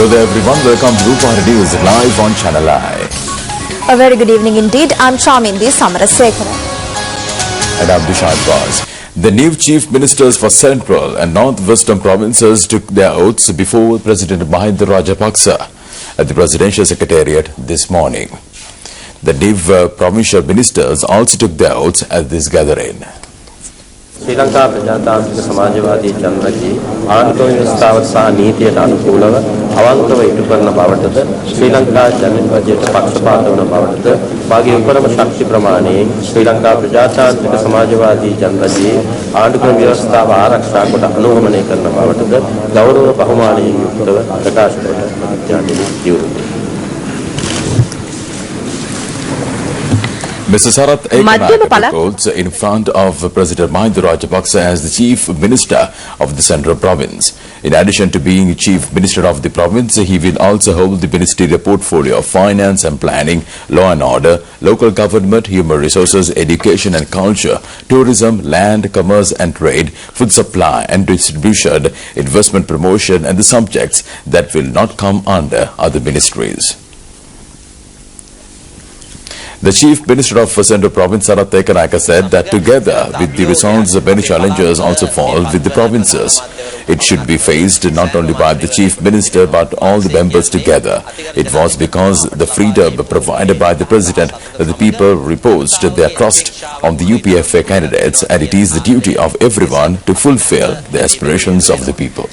Hello there everyone, welcome to Rupavahini News live on Channel I. A very good evening indeed. I'm Chamindi Samarasekara. And I'm Dishant Baz. The new chief ministers for central and northwestern provinces took their oaths before President Mahinda Rajapaksa at the presidential secretariat this morning. The new provincial ministers also took their oaths at this gathering. Sri Lanka Prajatantrika Samajwadi Janraji ආණ්ඩුක්‍රම ව්‍යවස්ථාවට සහ නීතියට අනුකූලව අවංකව ඉටු කරන බවටද ශ්‍රී ලංකා ජනපදයට පක්ෂපාත වන බවටද වාගේ උපරම ශක්ති ප්‍රමාණයෙන් ශ්‍රී ලංකා ප්‍රජාතාන්ත්‍රික සමාජවාදී ජනරජයේ ආණ්ඩුක්‍රම ව්‍යවස්ථාව ආරක්ෂා කොට අනුගමනය කරන බවටද ගෞරව බහුමානයෙන් යුක්තව ප්‍රකාශ කොට ප්‍රතිඥානදී දියුණුවේ. Mr. Sarath Ekanaka took in front of President Mahinda Rajapaksa as the Chief Minister of the Central Province. In addition to being Chief Minister of the province, he will also hold the ministerial portfolio of Finance and Planning, Law and Order, Local Government, Human Resources, Education and Culture, Tourism, Land, Commerce and Trade, Food Supply and Distribution, Investment Promotion and the subjects that will not come under other ministries. The Chief Minister of Central Province, Sarath Ekanaka, said that together with the results, many challenges also fall with the provinces. It should be faced not only by the Chief Minister but all the members together. It was because the freedom provided by the President that the people reposed their trust on the UPFA candidates, and it is the duty of everyone to fulfill the aspirations of the people.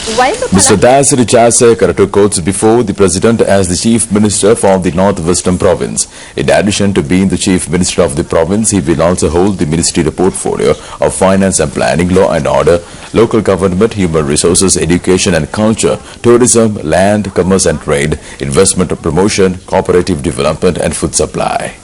Mr. Dasari Jayasekara took oaths before the President as the Chief Minister for the Northwestern Province. In addition to being the Chief Minister of the province, he will also hold the ministerial portfolio of Finance and Planning, Law and Order, Local Government, Human Resources, Education and Culture, Tourism, Land, Commerce and Trade, Investment Promotion, Cooperative Development and Food Supply.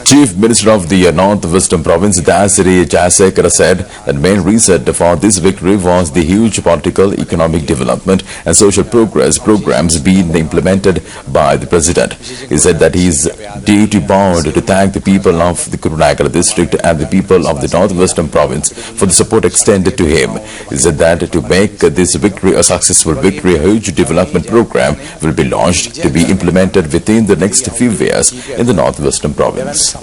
Chief Minister of the Northwestern Province, Dasari Jayasekara, said that main reason for this victory was the huge political, economic development and social progress programs being implemented by the President. He said that he is duty-bound to thank the people of the Kurunegala district and the people of the Northwestern Province for the support extended to him. He said that to make this victory a successful victory, a huge development program will be launched to be implemented within the next few years in the Northwestern Province. The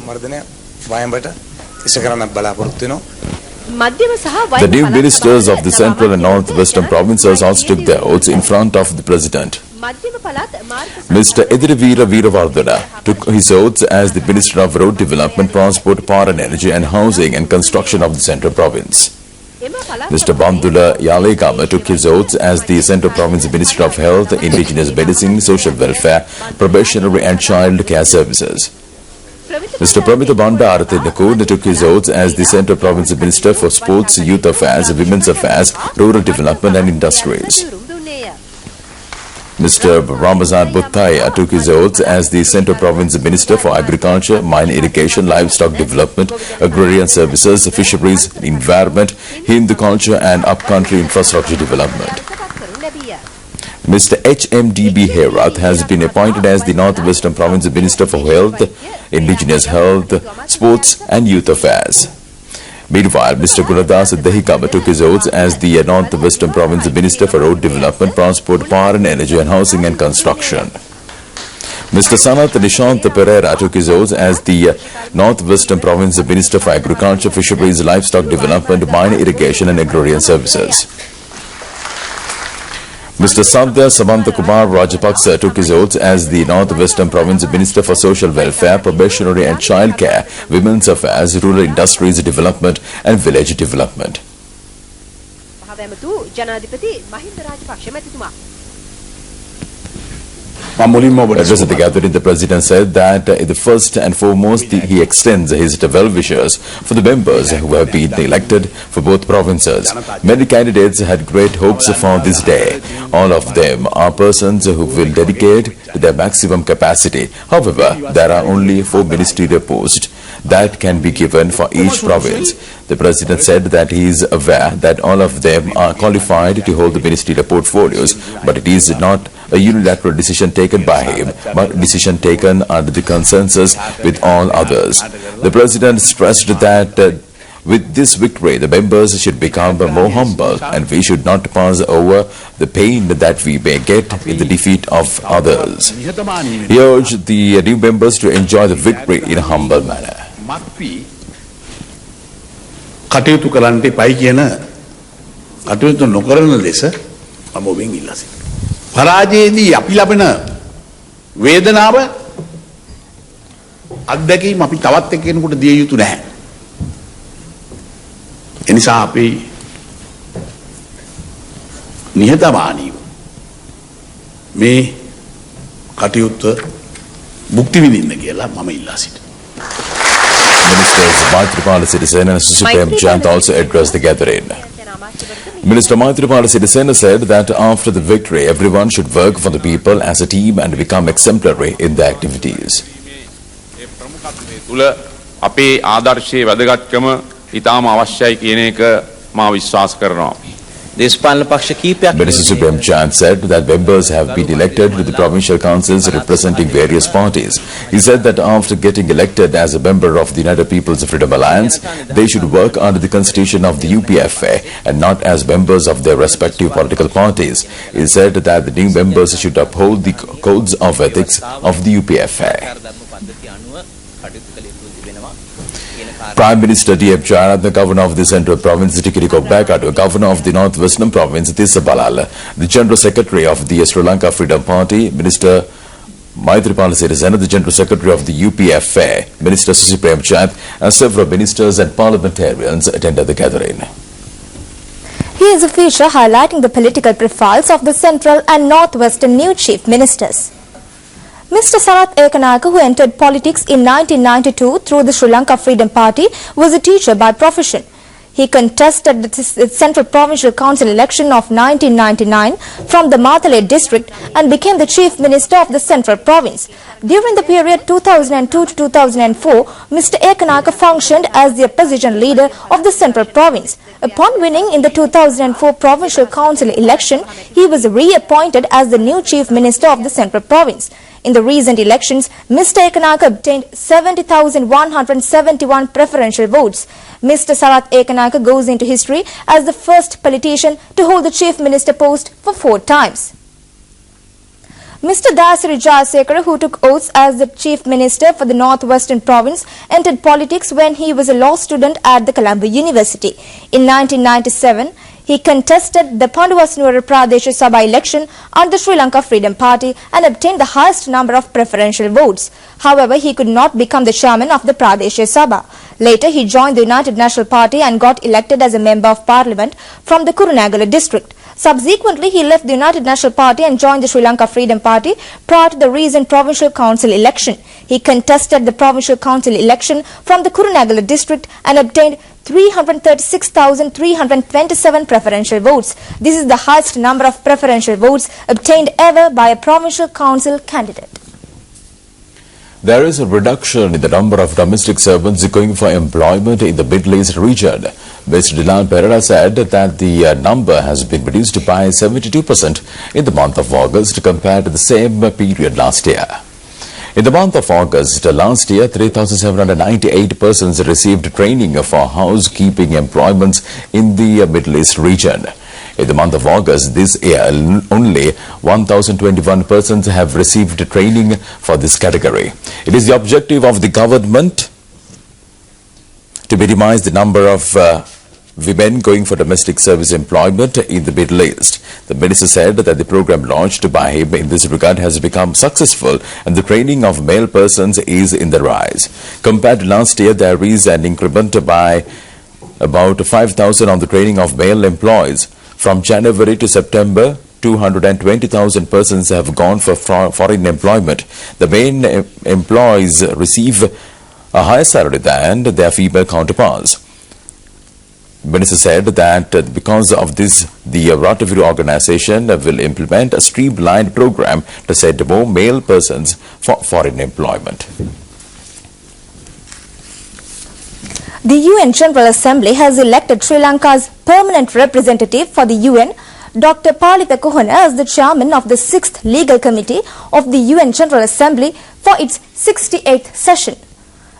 new ministers of the Central and Northwestern Provinces also took their oaths in front of the President. Mr. Edirivira Veeravardhana took his oaths as the Minister of Road Development, Transport, Power and Energy and Housing and Construction of the Central Province. Mr. Bandula Yalegama took his oaths as the Central Province Minister of Health, Indigenous Medicine, Social Welfare, Probationary and Child Care Services. Mr. Pramita Bandarthinakun took his oaths as the Central Province Minister for Sports, Youth Affairs, Women's Affairs, Rural Development and Industries. Mr. Ramazan Bhuttaya took his oaths as the Central Province Minister for Agriculture, Mine Irrigation, Livestock Development, Agrarian Services, Fisheries, Environment, Hindu Culture and Upcountry Infrastructure Development. Mr. H.M.D.B. Herath has been appointed as the Northwestern Province Minister for Health, Indigenous Health, Sports and Youth Affairs. Meanwhile, Mr. Gunadas Dehikama took his oaths as the Northwestern Province Minister for Road Development, Transport, Power and Energy and Housing and Construction. Mr. Sanath Nishant Pereira took his oaths as the Northwestern Province Minister for Agriculture, Fisheries, Livestock Development, Mine Irrigation and Agrarian Services. Mr. Sandhya Samantakumar Rajapaksa took his oaths as the Northwestern Province Minister for Social Welfare, Probationary and Child Care, Women's Affairs, Rural Industries Development and Village Development. Addressing the gathering, the President said that the first and foremost he extends his well wishes for the members who have been elected for both provinces. Many candidates had great hopes for this day. All of them are persons who will dedicate to their maximum capacity. However, there are only 4 ministerial posts that can be given for each province. The President said that he is aware that all of them are qualified to hold the ministerial portfolios, but it is not a unilateral decision taken by him, but a decision taken under the consensus with all others. The President stressed that with this victory, the members should become more humble and we should not pass over the pain that we may get in the defeat of others. He urged the new members to enjoy the victory in a humble manner. කටයුතු කරන්නට එපයි කියන කටයුතු නොකරන ලෙස මම ඔබෙන් ඉල්ලා සිටිනවා. පරාජයේදී අපි ලබන වේදනාව අත්දැකීම් අපි තවත් එක්කෙනෙකුට දිය යුතු නැහැ. ඒ නිසා අපි නිහතමානීව මේ කටයුත්ත භුක්ති විඳින්න කියලා මම ඉල්ලා සිටිනවා. Ministers Maithripala Sirisena and Supreme Chant also addressed the gathering. Minister Maithripala Sirisena said that after the victory, everyone should work for the people as a team and become exemplary in their activities. අපේ ආදර්ශයේ වැදගත්කම ඊටාම අවශ්‍යයි කියන එක මා විශ්වාස කරනවා. Minister Supreme Chant said that members have been elected to the provincial councils representing various parties. He said that after getting elected as a member of the United People's Freedom Alliance, they should work under the constitution of the UPFA and not as members of their respective political parties. He said that the new members should uphold the codes of ethics of the UPFA. Prime Minister D.F. Jayarath, the Governor of the Central Province Tikiriko Bekato, Governor of the Northwestern Province Thissabalal, the General Secretary of the Sri Lanka Freedom Party, Minister Maithripala Sirisena, the General Secretary of the UPFA, Minister Supreme Chant, and several ministers and parliamentarians attended the gathering. Here is a feature highlighting the political profiles of the Central and Northwestern new Chief Ministers. Mr. Sarath Ekanayake, who entered politics in 1992 through the Sri Lanka Freedom Party, was a teacher by profession. He contested the Central Provincial Council election of 1999 from the Matale district and became the Chief Minister of the Central Province. During the period 2002 to 2004, Mr. Ekanayake functioned as the opposition leader of the Central Province. Upon winning in the 2004 Provincial Council election, he was reappointed as the new Chief Minister of the Central Province. In the recent elections, Mr. Ekanayake obtained 70,171 preferential votes. Mr. Sarath Ekanayake goes into history as the first politician to hold the Chief Minister post for 4 times. Mr. Dasari Jayasekara, who took oaths as the Chief Minister for the Northwestern Province, entered politics when he was a law student at the Colombo University. In 1997, he contested the Pandavasnura Pradesh Sabha election under the Sri Lanka Freedom Party and obtained the highest number of preferential votes. However, he could not become the chairman of the Pradesh Sabha. Later, he joined the United National Party and got elected as a member of parliament from the Kurunegala district. Subsequently, he left the United National Party and joined the Sri Lanka Freedom Party prior to the recent Provincial Council election. He contested the Provincial Council election from the Kurunegala district and obtained 336,327 preferential votes. This is the highest number of preferential votes obtained ever by a Provincial Council candidate. There is a reduction in the number of domestic servants going for employment in the Middle East region. Mr. Dylan Pereira said that the number has been reduced by 72% in the month of August compared to the same period last year. In the month of August last year, 3,798 persons received training for housekeeping employments in the Middle East region. In the month of August this year, only 1,021 persons have received training for this category. It is the objective of the government to minimize the number of women going for domestic service employment in the Middle East. The minister said that the program launched by him in this regard has become successful and the training of male persons is in the rise. Compared to last year, there is an increment by about 5,000 on the training of male employees. From January to September, 220,000 persons have gone for foreign employment. The main employees receive a higher salary than their female counterparts. The minister said that because of this, the Rupavahini organization will implement a streamlined program to send more male persons for foreign employment. The UN General Assembly has elected Sri Lanka's permanent representative for the UN, Dr. Palitha Kohana, as the chairman of the 6th Legal Committee of the UN General Assembly for its 68th session.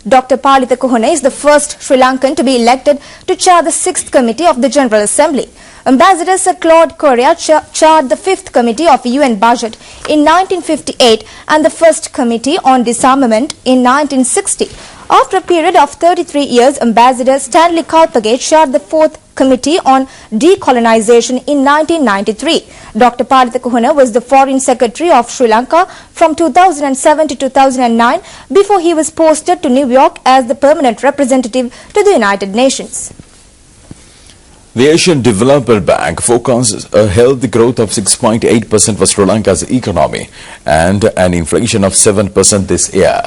Dr. Palitha Kohana is the first Sri Lankan to be elected to chair the 6th Committee of the General Assembly. Ambassador Sir Claude Correa chaired the 5th Committee of UN Budget in 1958 and the 1st Committee on Disarmament in 1960. After a period of 33 years, Ambassador Stanley Kalpage chaired the 4th Committee on Decolonization in 1993. Dr. Palitha Kohana was the Foreign Secretary of Sri Lanka from 2007 to 2009 before he was posted to New York as the permanent representative to the United Nations. The Asian Development Bank forecasts a healthy growth of 6.8% for Sri Lanka's economy and an inflation of 7% this year.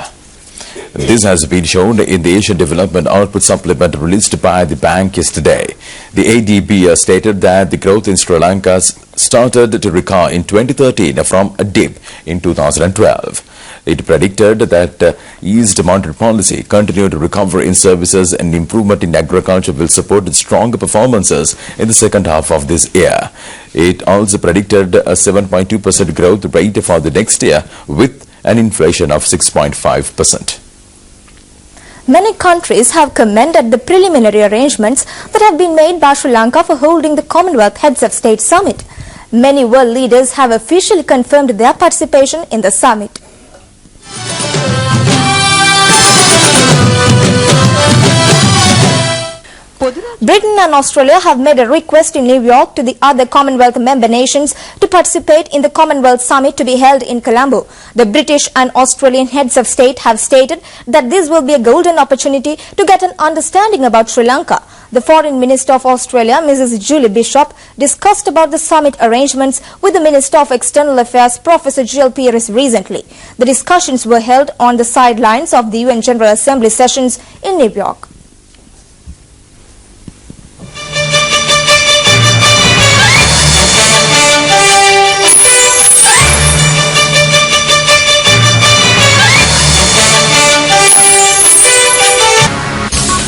This has been shown in the Asian Development Output Supplement released by the bank yesterday. The ADB stated that the growth in Sri Lanka started to recover in 2013 from a dip in 2012. It predicted that eased monetary policy, continued recovery in services and improvement in agriculture will support stronger performances in the second half of this year. It also predicted a 7.2% growth rate for the next year with an inflation of 6.5%. Many countries have commended the preliminary arrangements that have been made by Sri Lanka for holding the Commonwealth Heads of State Summit. Many world leaders have officially confirmed their participation in the summit. Britain and Australia have made a request in New York to the other Commonwealth member nations to participate in the Commonwealth Summit to be held in Colombo. The British and Australian heads of state have stated that this will be a golden opportunity to get an understanding about Sri Lanka. The Foreign Minister of Australia, Mrs. Julie Bishop, discussed about the summit arrangements with the Minister of External Affairs, Professor Jill Pierce, recently. The discussions were held on the sidelines of the UN General Assembly sessions in New York.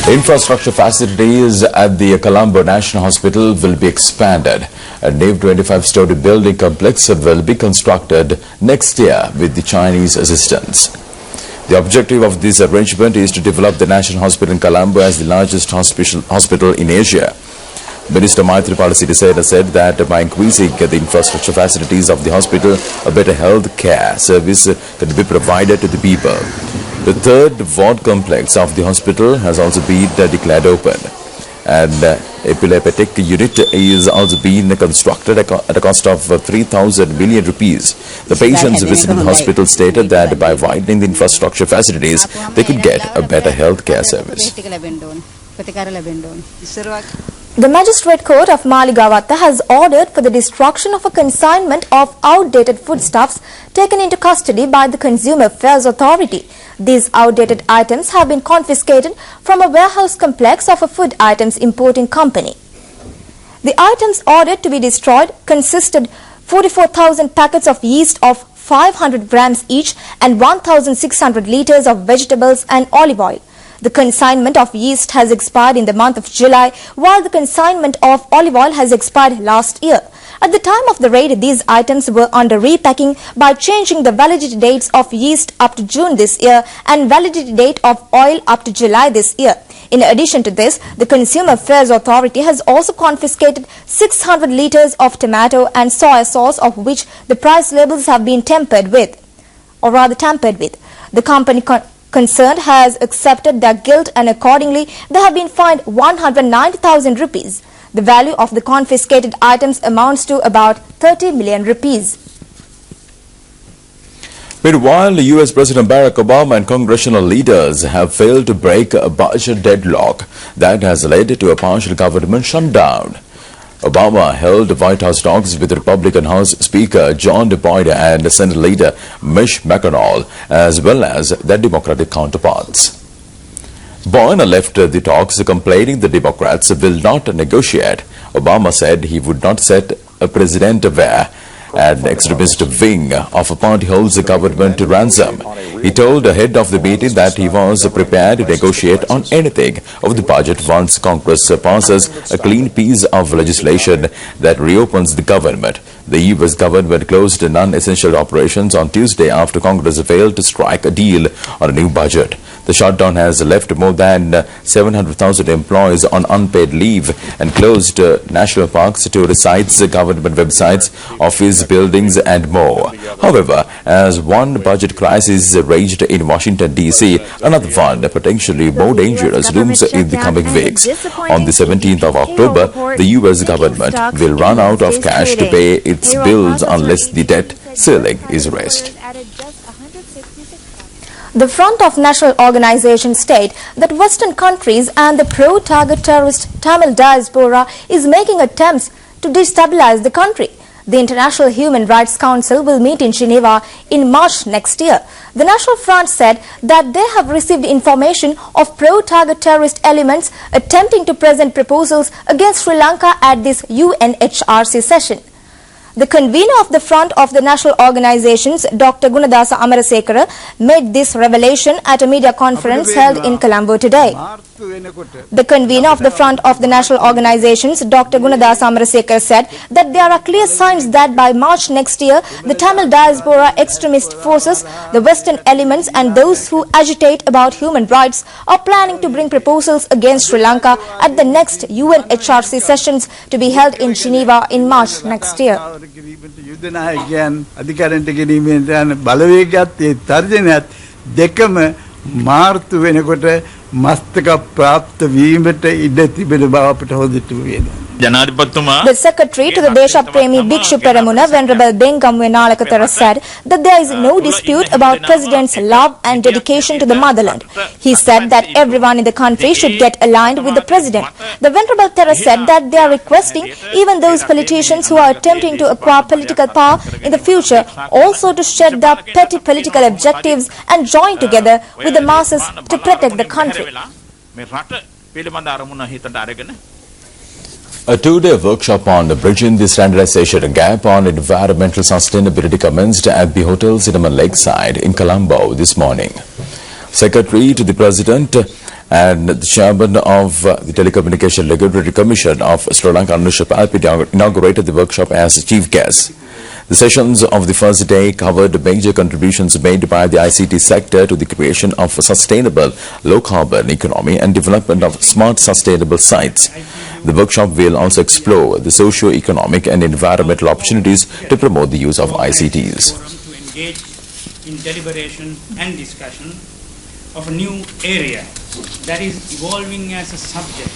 Infrastructure facilities at the Colombo National Hospital will be expanded. A new 25-story building complex will be constructed next year with the Chinese assistance. The objective of this arrangement is to develop the National Hospital in Colombo as the largest hospital in Asia. Minister Maithripala Sirisena said that by increasing the infrastructure facilities of the hospital, a better health care service can be provided to the people. The third ward complex of the hospital has also been declared open. An epileptic unit is also being constructed at a cost of 3,000 million rupees. The patients visiting the hospital stated that by widening the infrastructure facilities, they could get a better health care service. The Magistrate Court of Maligavatta has ordered for the destruction of a consignment of outdated foodstuffs taken into custody by the Consumer Affairs Authority. These outdated items have been confiscated from a warehouse complex of a food items importing company. The items ordered to be destroyed consisted 44,000 packets of yeast of 500 grams each and 1,600 liters of vegetables and olive oil. The consignment of yeast has expired in the month of July, while the consignment of olive oil has expired last year. At the time of the raid, these items were under repacking by changing the validity dates of yeast up to June this year and validity date of oil up to July this year. In addition to this, the Consumer Affairs Authority has also confiscated 600 liters of tomato and soy sauce, of which the price labels have been tampered with. The company concerned has accepted their guilt and accordingly they have been fined 190,000 rupees. The value of the confiscated items amounts to about 30 million rupees. Meanwhile, US President Barack Obama and congressional leaders have failed to break a budget deadlock that has led to a partial government shutdown. Obama held White House talks with Republican House Speaker John Boyd and Senate Leader Mitch McConnell, as well as their Democratic counterparts. Boyd left the talks complaining the Democrats will not negotiate. Obama said he would not set a precedent where an extremist wing of a party holds the government to ransom. He told the head of the meeting that he was prepared to negotiate on anything of the budget once Congress passes a clean piece of legislation that reopens the government. The U.S. government closed non-essential operations on Tuesday after Congress failed to strike a deal on a new budget. The shutdown has left more than 700,000 employees on unpaid leave and closed national parks, tourist sites, government websites, office buildings and more. However, as one budget crisis raged in Washington, D.C., another one, potentially more dangerous, looms in the coming weeks. On the 17th of October, the U.S. government will run out of cash to pay its bills unless the debt ceiling is raised. The Front of National Organization state that Western countries and the pro-target terrorist Tamil diaspora is making attempts to destabilize the country. The International Human Rights Council will meet in Geneva in March next year. The National Front said that they have received information of pro-target terrorist elements attempting to present proposals against Sri Lanka at this UNHRC session. The convener of the Front of the National Organizations, Dr. Gunadasa Amarasekara, made this revelation at a media conference held in Colombo today. The convener of the Front of the National Organizations, Dr. Gunadasa Amarasekara, said that there are clear signs that by March next year, the Tamil diaspora extremist forces, the Western elements and those who agitate about human rights are planning to bring proposals against Sri Lanka at the next UNHRC sessions to be held in Geneva in March next year. යුදනායකයන් අධිකරණයට ගෙනීමෙන් යන බලවේගයත් ඒ තර්ජනයත් දෙකම මාර්තු වෙනකොට මස්තක ප්‍රාප්ත වීමට ඉඩ තිබෙන බව අපට හොඳට වෙනවා. The secretary to the Deshapremi Bhikshu Peramuna, Venerable Bengamwe Nalakathara, said that there is no dispute about President's love and dedication to the motherland. He said that everyone in the country should get aligned with the President. The Venerable Thera said that they are requesting even those politicians who are attempting to acquire political power in the future also to shed their petty political objectives and join together with the masses to protect the country. A two-day workshop on bridging the standardization gap on environmental sustainability commenced at the Hotel Cinnamon Lakeside in Colombo this morning. Secretary to the President and the Chairman of the Telecommunication Regulatory Commission of Sri Lanka, Anusha Palpi, inaugurated the workshop as chief guest. The sessions of the first day covered major contributions made by the ICT sector to the creation of a sustainable, low-carbon economy and development of smart, sustainable sites. The workshop will also explore the socio-economic and environmental opportunities to promote the use of ICTs. To engage in deliberation and discussion of a new area that is evolving as a subject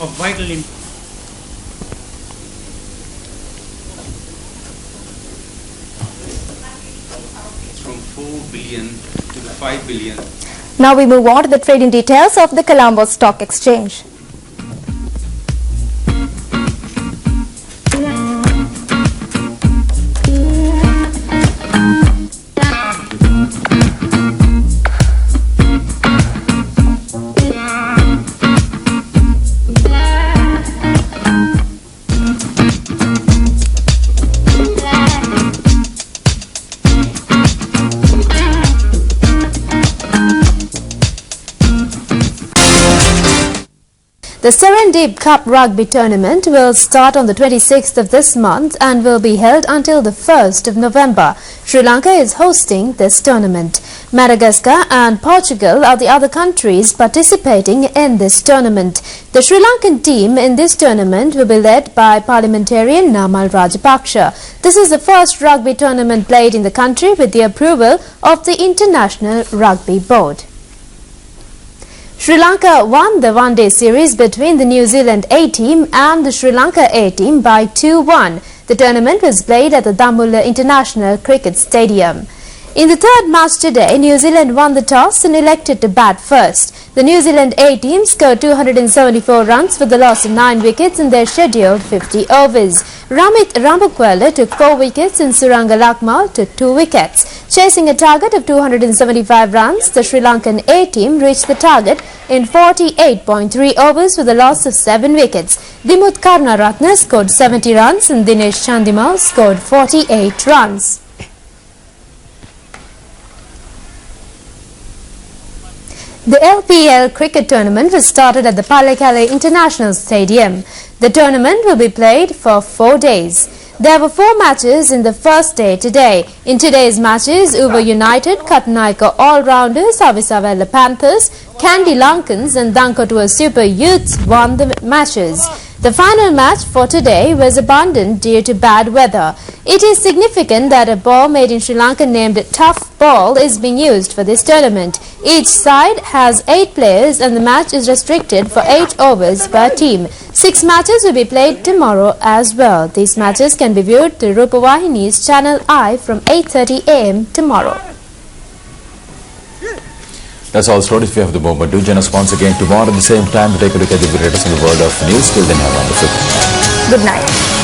of vital importance. From 4 billion to 5 billion. Now we move on to the trading details of the Colombo Stock Exchange. The Serendip Cup Rugby Tournament will start on the 26th of this month and will be held until the 1st of November. Sri Lanka is hosting this tournament. Madagascar and Portugal are the other countries participating in this tournament. The Sri Lankan team in this tournament will be led by parliamentarian Namal Rajapaksa. This is the first rugby tournament played in the country with the approval of the International Rugby Board. Sri Lanka won the one-day series between the New Zealand A team and the Sri Lanka A team by 2-1. The tournament was played at the Dambulla International Cricket Stadium. In the third match today, New Zealand won the toss and elected to bat first. The New Zealand A team scored 274 runs with the loss of 9 wickets in their scheduled 50 overs. Ramit Rambukwala took 4 wickets and Suranga Lakmal took 2 wickets. Chasing a target of 275 runs, the Sri Lankan A team reached the target in 48.3 overs with a loss of 7 wickets. Dimut Karnaratne scored 70 runs and Dinesh Chandimal scored 48 runs. The LPL cricket tournament was started at the Pallekele International Stadium. The tournament will be played for 4 days. There were 4 matches in the first day today. In today's matches, Uva United, Katnaika All-Rounders, Avisavella Panthers, Kandy Lankans and Dankotua Super Youths won the matches. The final match for today was abandoned due to bad weather. It is significant that a ball made in Sri Lanka named Tough Ball is being used for this tournament. Each side has 8 players and the match is restricted for 8 overs per team. 6 matches will be played tomorrow as well. These matches can be viewed through Rupavahini's Channel I from 8:30 am tomorrow. That's all stories we have at the moment. Do join us once again tomorrow at the same time to take a look at the latest in the world of news. Till then, have a wonderful day. Good night.